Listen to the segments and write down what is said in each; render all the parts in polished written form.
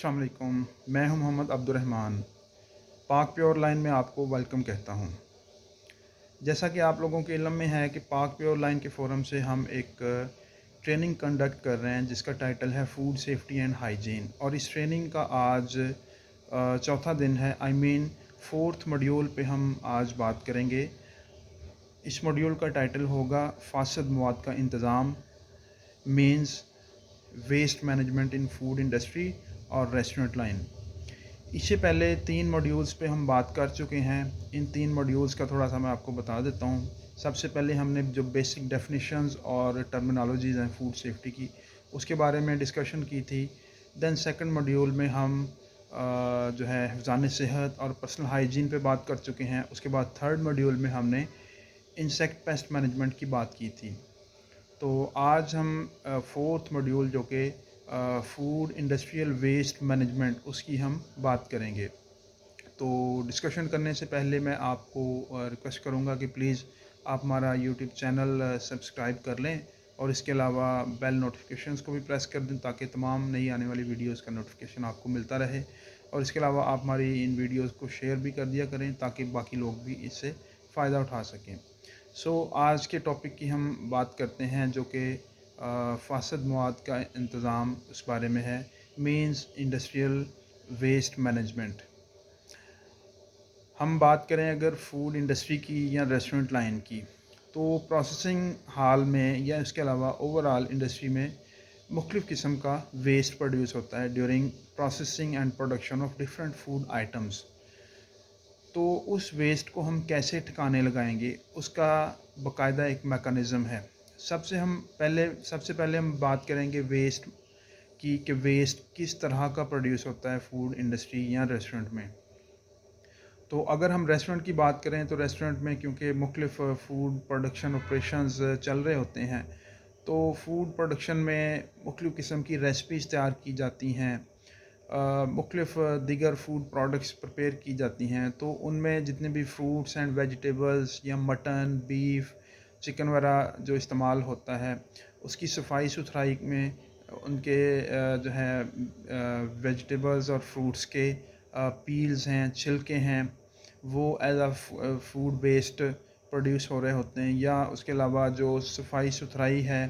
अस्सलाम वालेकुम। मैं हूं मोहम्मद अब्दुर्रहमान। पाक प्योर लाइन में आपको वेलकम कहता हूं। जैसा कि आप लोगों के इल्म में है कि पाक प्योर लाइन के फ़ोरम से हम एक ट्रेनिंग कंडक्ट कर रहे हैं जिसका टाइटल है फूड सेफ्टी एंड हाइजीन, और इस ट्रेनिंग का आज चौथा दिन है। फोर्थ मॉड्यूल पे हम आज बात करेंगे। इस मॉड्यूल का टाइटल होगा फासद मवाद का इंतज़ाम, means waste management in food industry और रेस्टोरेंट लाइन। इससे पहले 3 मॉड्यूल्स पे हम बात कर चुके हैं। इन 3 मॉड्यूल्स का थोड़ा सा मैं आपको बता देता हूँ। सबसे पहले हमने जो बेसिक डेफिनेशंस और टर्मिनोलॉजीज़ हैं फूड सेफ्टी की, उसके बारे में डिस्कशन की थी। देन सेकंड मॉड्यूल में हम जो है हिफ़्ज़ान सेहत और पर्सनल हाइजीन पे बात कर चुके हैं। उसके बाद थर्ड मॉड्यूल में हमने इंसेक्ट पेस्ट मैनेजमेंट की बात की थी। तो आज हम फोर्थ मॉड्यूल जो कि फूड इंडस्ट्रियल वेस्ट मैनेजमेंट, उसकी हम बात करेंगे। तो डिस्कशन करने से पहले मैं आपको रिक्वेस्ट करूंगा कि प्लीज़ आप हमारा यूट्यूब चैनल सब्सक्राइब कर लें और इसके अलावा बेल नोटिफिकेशंस को भी प्रेस कर दें ताकि तमाम नई आने वाली वीडियोस का नोटिफिकेशन आपको मिलता रहे। और इसके अलावा आप हमारी इन वीडियोस को शेयर भी कर दिया करें ताकि बाकी लोग भी इससे फ़ायदा उठा सकें। आज के टॉपिक की हम बात करते हैं जो कि फासद मवाद का इंतज़ाम उस बारे में है, मीन्स इंडस्ट्रियल वेस्ट मैनेजमेंट। हम बात करें अगर फूड इंडस्ट्री की या रेस्टोरेंट लाइन की, तो प्रोसेसिंग हाल में या इसके अलावा ओवरऑल इंडस्ट्री में मुख्तलिफ़ किस्म का वेस्ट प्रोड्यूस होता है during processing and production of different food items. तो उस वेस्ट को हम कैसे ठिकाने लगाएंगे, उसका बाकायदा एक मेकनिज़म है। सबसे पहले हम बात करेंगे वेस्ट की, कि वेस्ट किस तरह का प्रोड्यूस होता है फूड इंडस्ट्री या रेस्टोरेंट में। तो अगर हम रेस्टोरेंट की बात करें तो रेस्टोरेंट में क्योंकि मुख्तलिफ़ फूड प्रोडक्शन ऑपरेशंस चल रहे होते हैं, तो फूड प्रोडक्शन में मुख्तलिफ़ किस्म की रेसिपीज़ तैयार की जाती हैं, मुख्तलिफ़ दीगर फूड प्रोडक्ट्स प्रिपेयर की जाती हैं। तो उनमें जितने भी फ्रूट्स एंड वेजिटेबल्स या मटन, बीफ, चिकन वगैरह जो इस्तेमाल होता है, उसकी सफाई सुथराई में उनके जो है वेजिटेबल्स और फ्रूट्स के पील्स हैं, छिलके हैं, वो एज आ फूड वेस्ट प्रोड्यूस हो रहे होते हैं। या उसके अलावा जो सफाई सुथराई है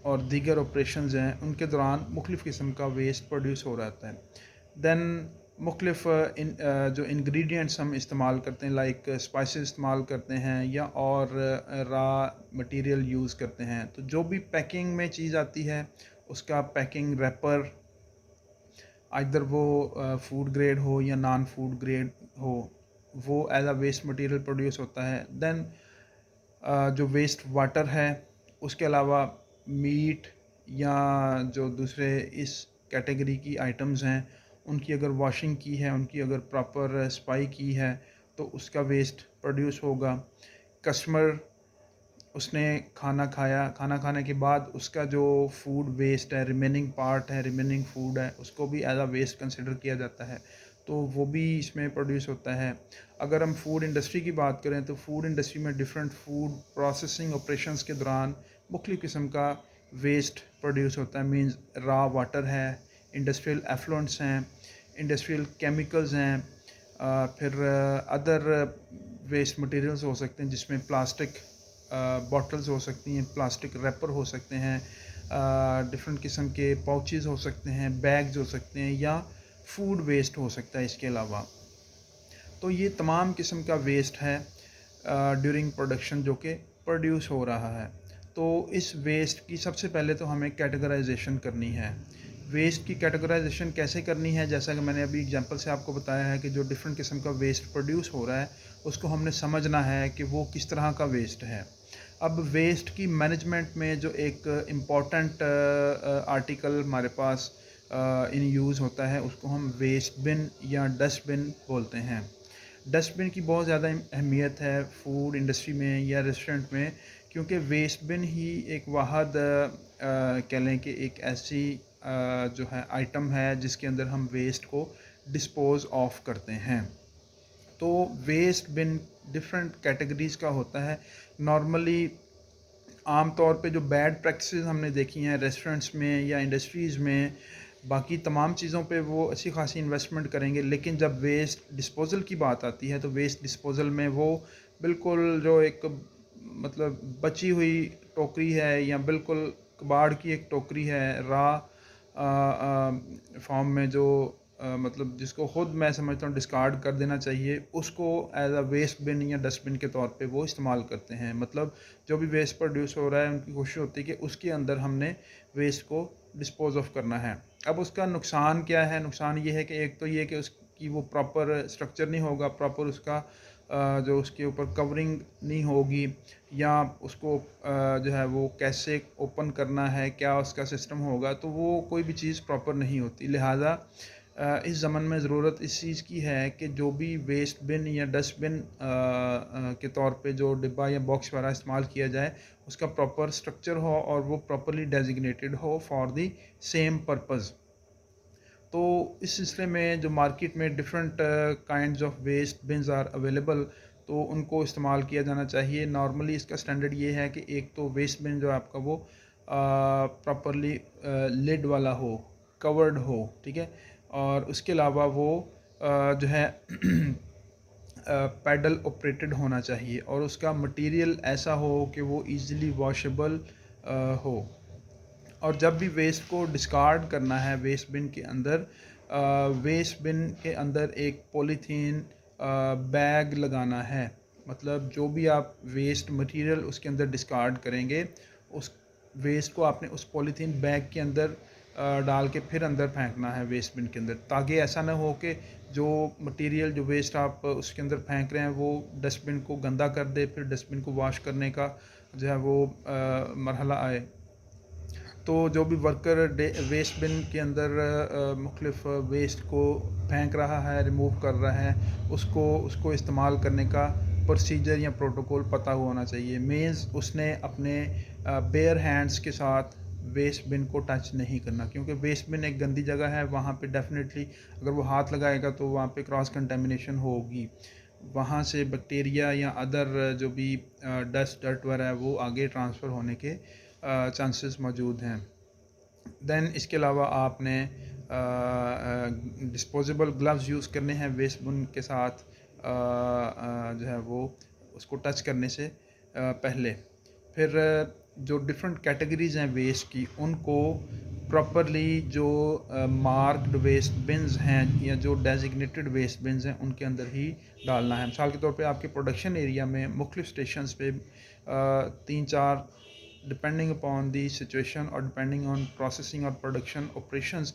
और दीगर ऑपरेशंस हैं, उनके दौरान मुख्तलिफ़ किस्म का वेस्ट प्रोड्यूस हो रहता है। दैन मुख्तलिफ़ जो इंग्रेडिएंट्स हम इस्तेमाल करते हैं, लाइक स्पाइसेस इस्तेमाल करते हैं या और रा मटेरियल यूज़ करते हैं। तो जो भी पैकिंग में चीज़ आती है, उसका पैकिंग रैपर, आइदर वो फूड ग्रेड हो या नॉन फूड ग्रेड हो, वो as a waste material produce होता है। देन जो वेस्ट वाटर है, उसके अलावा मीट या जो दूसरे इस कैटेगरी की आइटम्स हैं, उनकी अगर वॉशिंग की है, उनकी अगर प्रॉपर सफाई की है, तो उसका वेस्ट प्रोड्यूस होगा। कस्टमर, उसने खाना खाया, खाना खाने के बाद उसका जो फूड वेस्ट है, रिमेनिंग पार्ट है, रिमेनिंग फूड है, उसको भी एज अ वेस्ट कंसिडर किया जाता है, तो वो भी इसमें प्रोड्यूस होता है। अगर हम फूड इंडस्ट्री की बात करें तो फूड इंडस्ट्री में डिफरेंट फूड प्रोसेसिंग ऑपरेशंस के दौरान मुख्तलिफ़ किस्म का वेस्ट प्रोड्यूस होता है। मीन्स रॉ वाटर है, इंडस्ट्रियल एफ्लुएंट्स हैं, इंडस्ट्रियल केमिकल्स हैं, फिर अदर वेस्ट मटेरियल्स हो सकते हैं जिसमें प्लास्टिक बॉटल्स हो सकती हैं, प्लास्टिक रैपर हो सकते हैं, डिफरेंट किस्म के पाउचेस हो सकते हैं, बैग्स हो सकते हैं, या फूड वेस्ट हो सकता है इसके अलावा। तो ये तमाम किस्म का वेस्ट है ड्यूरिंग प्रोडक्शन जो कि प्रोड्यूस हो रहा है। तो इस वेस्ट की सबसे पहले तो हमें कैटेगराइजेशन करनी है। वेस्ट की कैटेगराइजेशन कैसे करनी है, जैसा कि मैंने अभी एग्जांपल से आपको बताया है कि जो डिफरेंट किस्म का वेस्ट प्रोड्यूस हो रहा है, उसको हमने समझना है कि वो किस तरह का वेस्ट है। अब वेस्ट की मैनेजमेंट में जो एक इम्पॉर्टेंट आर्टिकल हमारे पास इन यूज़ होता है, उसको हम वेस्ट बिन या डस्टबिन बोलते हैं। डस्टबिन की बहुत ज़्यादा अहमियत है फूड इंडस्ट्री में या रेस्टोरेंट में, क्योंकि वेस्ट बिन ही एक वाहद कह लें कि एक ऐसी जो है आइटम है जिसके अंदर हम वेस्ट को डिस्पोज़ ऑफ करते हैं। तो वेस्ट बिन डिफरेंट कैटेगरीज़ का होता है। नॉर्मली आम तौर पे जो बैड प्रैक्टिसेस हमने देखी हैं रेस्टोरेंट्स में या इंडस्ट्रीज़ में, बाकी तमाम चीज़ों पे वो अच्छी खासी इन्वेस्टमेंट करेंगे, लेकिन जब वेस्ट डिस्पोज़ल की बात आती है तो वेस्ट डिस्पोज़ल में वो बिल्कुल जो एक मतलब बची हुई टोकरी है या बिल्कुल कबाड़ की एक टोकरी है फॉर्म में जो मतलब जिसको खुद मैं समझता हूँ डिस्कार्ड कर देना चाहिए, उसको एज अ वेस्ट बिन या डस्टबिन के तौर पे वो इस्तेमाल करते हैं। मतलब जो भी वेस्ट प्रोड्यूस हो रहा है उनकी कोशिश होती है कि उसके अंदर हमने वेस्ट को डिस्पोज ऑफ करना है। अब उसका नुकसान क्या है? नुकसान ये है कि एक तो ये कि उसकी वो प्रॉपर स्ट्रक्चर नहीं होगा, प्रॉपर उसका जो उसके ऊपर कवरिंग नहीं होगी, या उसको जो है वो कैसे ओपन करना है, क्या उसका सिस्टम होगा, तो वो कोई भी चीज़ प्रॉपर नहीं होती। लिहाजा इस ज़माने में ज़रूरत इस चीज़ की है कि जो भी वेस्ट बिन या डस्टबिन के तौर पे जो डिब्बा या बॉक्स वगैरह इस्तेमाल किया जाए, उसका प्रॉपर स्ट्रक्चर हो और वो प्रॉपरली डेजिग्नेटेड हो फॉर द सेम पर्पज़। तो इस सिलसिले में जो मार्केट में different kinds of waste bins are available, तो उनको इस्तेमाल किया जाना चाहिए। नॉर्मली इसका स्टैंडर्ड ये है कि एक तो वेस्ट बिन जो है आपका वो प्रॉपरली लिड वाला हो, कवर्ड हो, ठीक है, और उसके अलावा वो जो है पैडल ऑपरेटेड होना चाहिए और उसका मटेरियल ऐसा हो कि वो इजीली वॉशेबल हो। और जब भी वेस्ट को डिस्कार्ड करना है वेस्ट बिन के अंदर, वेस्ट बिन के अंदर एक पॉलीथीन बैग लगाना है। मतलब जो भी आप वेस्ट मटेरियल उसके अंदर डिस्कार्ड करेंगे, उस वेस्ट को आपने उस पॉलीथीन बैग के अंदर डाल के फिर अंदर फेंकना है वेस्ट बिन के अंदर, ताकि ऐसा ना हो कि जो मटेरियल जो वेस्ट आप उसके अंदर फेंक रहे हैं वो डस्टबिन को गंदा कर दे, फिर डस्टबिन को वॉश करने का जो है वो मरहला आए। तो जो भी वर्कर वेस्ट बिन के अंदर मुख्तलिफ वेस्ट को फेंक रहा है, रिमूव कर रहा है, उसको उसको इस्तेमाल करने का प्रोसीजर या प्रोटोकॉल पता होना चाहिए। मीन्स उसने अपने बेयर हैंड्स के साथ वेस्ट बिन को टच नहीं करना, क्योंकि वेस्ट बिन एक गंदी जगह है, वहाँ पे डेफिनेटली अगर वो हाथ लगाएगा तो वहाँ पे क्रॉस कंटेमिनेशन होगी, वहाँ से बैक्टीरिया या अदर जो भी डस्ट डर्ट वगैरह है वो आगे ट्रांसफ़र होने के चांसेस मौजूद हैं। दैन इसके अलावा आपने डिस्पोजेबल ग्लव्स यूज़ करने हैं वेस्ट बिन के साथ जो है वो उसको टच करने से पहले। फिर जो डिफरेंट कैटेगरीज़ हैं वेस्ट की, उनको प्रॉपरली जो मार्क्ड वेस्ट बिन्स हैं या जो डेजिग्नेटेड वेस्ट बिन्स हैं उनके अंदर ही डालना है। मिसाल के तौर पे आपके प्रोडक्शन एरिया में मुख्तलिफ स्टेशंस पे 3-4 डिपेंडिंग अपॉन दी सिचुएशन और डिपेंडिंग ऑन प्रोसेसिंग और प्रोडक्शन ऑपरेशंस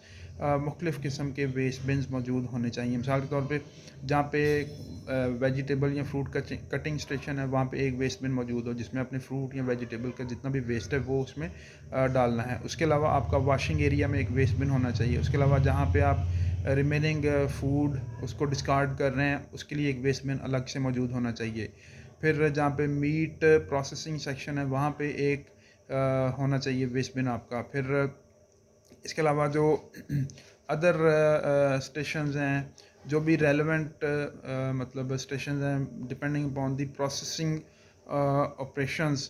मुख्तलिफ़ किस्म के वेस्ट बिन्स मौजूद होने चाहिए। मिसाल के तौर पे जहाँ पे वेजिटेबल या फ्रूट कटिंग स्टेशन है, वहाँ पे एक वेस्ट बिन मौजूद हो जिसमें अपने फ्रूट या वेजिटेबल का जितना भी वेस्ट है वो उसमें डालना है। उसके अलावा आपका वॉशिंग एरिया में एक वेस्ट बिन होना चाहिए। उसके अलावा जहाँ पे आप रिमेनिंग फूड उसको डिस्कार्ड कर रहे हैं, उसके लिए एक वेस्ट बिन अलग से मौजूद होना चाहिए। फिर जहाँ पे मीट प्रोसेसिंग सेक्शन है, वहाँ पे एक होना चाहिए वेस्ट बिन आपका। फिर इसके अलावा जो अदर स्टेशंस हैं, जो भी रेलेवेंट मतलब स्टेशंस हैं depending upon the processing operations,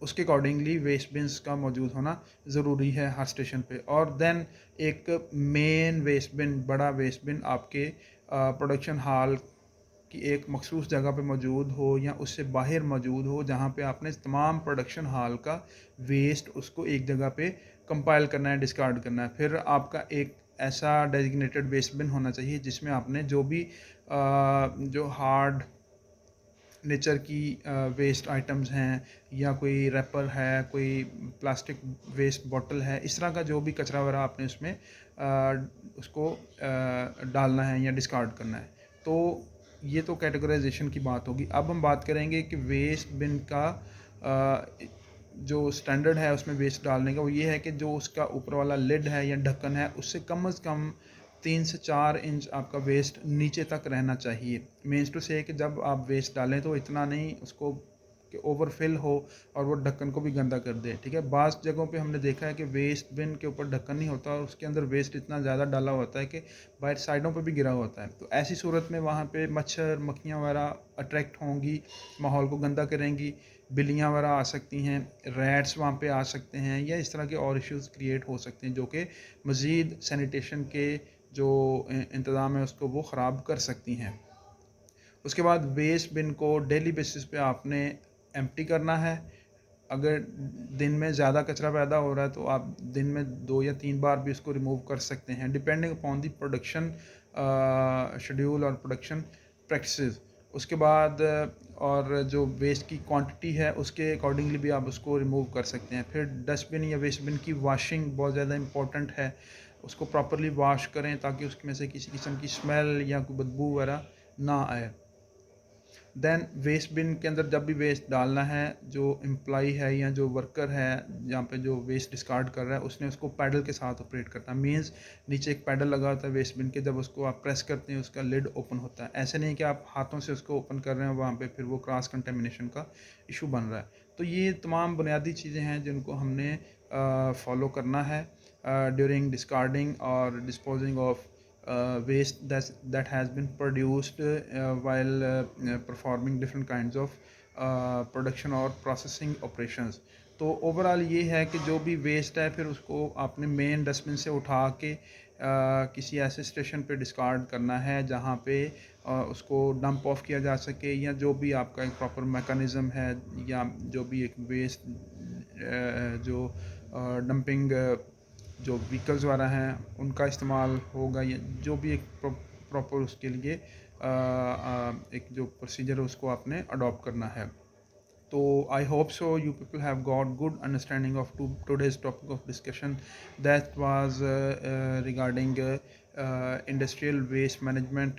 उसके अकॉर्डिंगली वेस्ट बिन्स का मौजूद होना ज़रूरी है हर स्टेशन पे। और देन एक मेन वेस्ट बिन, बड़ा वेस्ट बिन आपके प्रोडक्शन हॉल कि एक मखसूस जगह पे मौजूद हो या उससे बाहर मौजूद हो, जहाँ पे आपने तमाम प्रोडक्शन हॉल का वेस्ट उसको एक जगह पे कंपाइल करना है, डिस्कार्ड करना है। फिर आपका एक ऐसा डेजिग्नेटेड वेस्ट बिन होना चाहिए जिसमें आपने जो भी जो हार्ड नेचर की वेस्ट आइटम्स हैं या कोई रैपर है, कोई प्लास्टिक वेस्ट बॉटल है, इस तरह का जो भी कचरा वगैरह आपने उसमें उसको डालना है या डिस्कार्ड करना है। तो ये तो कैटेगराइजेशन की बात होगी। अब हम बात करेंगे कि वेस्ट बिन का जो स्टैंडर्ड है उसमें वेस्ट डालने का, वो ये है कि जो उसका ऊपर वाला लिड है या ढक्कन है उससे कम से कम 3 से 4 इंच आपका वेस्ट नीचे तक रहना चाहिए। मीन्स टू से कि जब आप वेस्ट डालें तो इतना नहीं उसको कि ओवरफिल हो और वो ढक्कन को भी गंदा कर दे, ठीक है। बाज़ जगहों पे हमने देखा है कि वेस्ट बिन के ऊपर ढक्कन नहीं होता और उसके अंदर वेस्ट इतना ज़्यादा डाला होता है कि बाहर साइडों पे भी गिरा होता है। तो ऐसी सूरत में वहाँ पे मच्छर मक्खियाँ वगैरह अट्रैक्ट होंगी, माहौल को गंदा करेंगी। बिल्लियाँ वगैरह आ सकती हैं, रैट्स वहाँ पे आ सकते हैं, या इस तरह के और इश्यूज़ क्रिएट हो सकते हैं जो कि मज़ीद सैनिटेशन के जो इंतज़ाम है उसको वो ख़राब कर सकती हैं। उसके बाद वेस्ट बिन को डेली बेसिस पे आपने एम्प्टी करना है। अगर दिन में ज़्यादा कचरा पैदा हो रहा है तो आप दिन में 2 या 3 बार भी उसको रिमूव कर सकते हैं, depending upon the production schedule और प्रोडक्शन प्रैक्टिसेस। उसके बाद और जो वेस्ट की क्वांटिटी है उसके अकॉर्डिंगली भी आप उसको रिमूव कर सकते हैं। फिर डस्टबिन या वेस्ट बिन की वॉशिंग बहुत ज़्यादा इंपॉर्टेंट है। उसको प्रॉपरली वॉश करें ताकि उसमें से किसी किस्म की स्मेल या कोई बदबू वगैरह ना आए। देन वेस्ट बिन के अंदर जब भी वेस्ट डालना है, जो एम्प्लॉई है या जो वर्कर है जहाँ पे जो वेस्ट डिस्कार्ड कर रहा है उसने उसको पैडल के साथ ऑपरेट करना है। मीन्स नीचे एक पैडल लगा होता है वेस्ट बिन के, जब उसको आप प्रेस करते हैं उसका लिड ओपन होता है। ऐसे नहीं कि आप हाथों से उसको ओपन कर रहे हैं, वहाँ पे फिर वो क्रॉस कंटेमिनेशन का इशू बन रहा है। तो ये तमाम बुनियादी चीज़ें हैं जिनको हमने फॉलो करना है ड्यूरिंग डिस्कार्डिंग और disposing of waste that has been produced while performing different kinds of production और processing operations। तो ओवरऑल ये है कि जो भी वेस्ट है फिर उसको आपने मेन डस्टबिन से उठा के किसी ऐसे स्टेशन पे डिस्कार्ड करना है जहाँ पे उसको डंप ऑफ किया जा सके, या जो भी आपका एक प्रॉपर मैकेनिज़्म है, या जो भी एक वेस्ट जो डंपिंग जो व्हीकल्स वाला हैं उनका इस्तेमाल होगा, या जो भी एक प्रॉपर उसके लिए एक जो प्रोसीजर है उसको आपने अडॉप्ट करना है। तो I hope so you people have got good understanding of today's topic of discussion that was regarding industrial waste management